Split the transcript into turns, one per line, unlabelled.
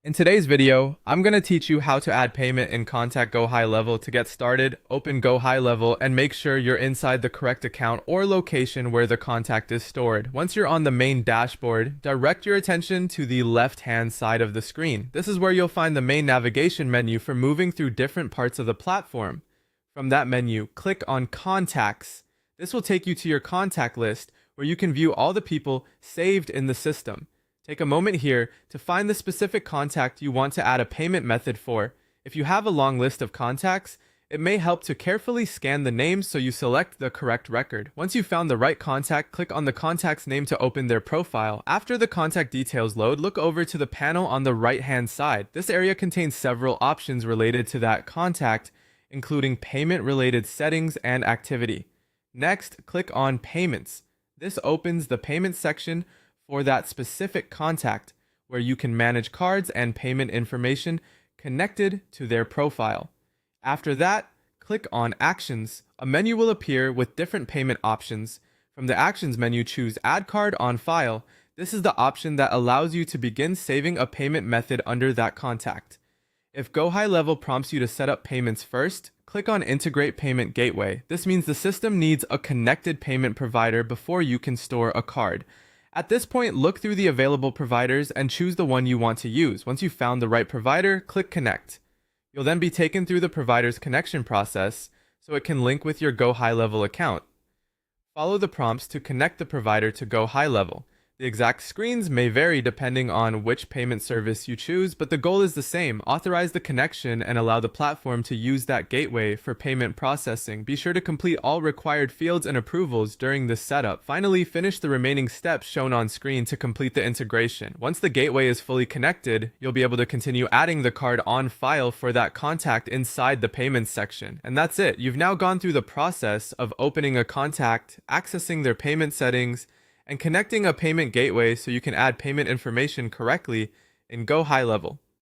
In today's video, I'm going to teach you how to add payment in Contact Gohighlevel. To get started, open Gohighlevel and make sure you're inside the correct account or location where the contact is stored. Once you're on the main dashboard, direct your attention to the left-hand side of the screen. This is where you'll find the main navigation menu for moving through different parts of the platform. From that menu, click on Contacts. This will take you to your contact list where you can view all the people saved in the system. Take a moment here to find the specific contact you want to add a payment method for. If you have a long list of contacts, it may help to carefully scan the names so you select the correct record. Once you've found the right contact, click on the contact's name to open their profile. After the contact details load, look over to the panel on the right-hand side. This area contains several options related to that contact, including payment-related settings and activity. Next, click on Payments. This opens the Payments section for that specific contact, where you can manage cards and payment information connected to their profile. After that, click on Actions. A menu will appear with different payment options. From the Actions menu, choose Add Card on File. This is the option that allows you to begin saving a payment method under that contact. If Gohighlevel prompts you to set up payments first, click on Integrate Payment Gateway. This means the system needs a connected payment provider before you can store a card. At this point, look through the available providers and choose the one you want to use. Once you've found the right provider, click Connect. You'll then be taken through the provider's connection process so it can link with your Gohighlevel account. Follow the prompts to connect the provider to Gohighlevel. The exact screens may vary depending on which payment service you choose, but the goal is the same. Authorize the connection and allow the platform to use that gateway for payment processing. Be sure to complete all required fields and approvals during this setup. Finally, finish the remaining steps shown on screen to complete the integration. Once the gateway is fully connected, you'll be able to continue adding the card on file for that contact inside the payments section. And that's it. You've now gone through the process of opening a contact, accessing their payment settings, and connecting a payment gateway so you can add payment information correctly in Gohighlevel.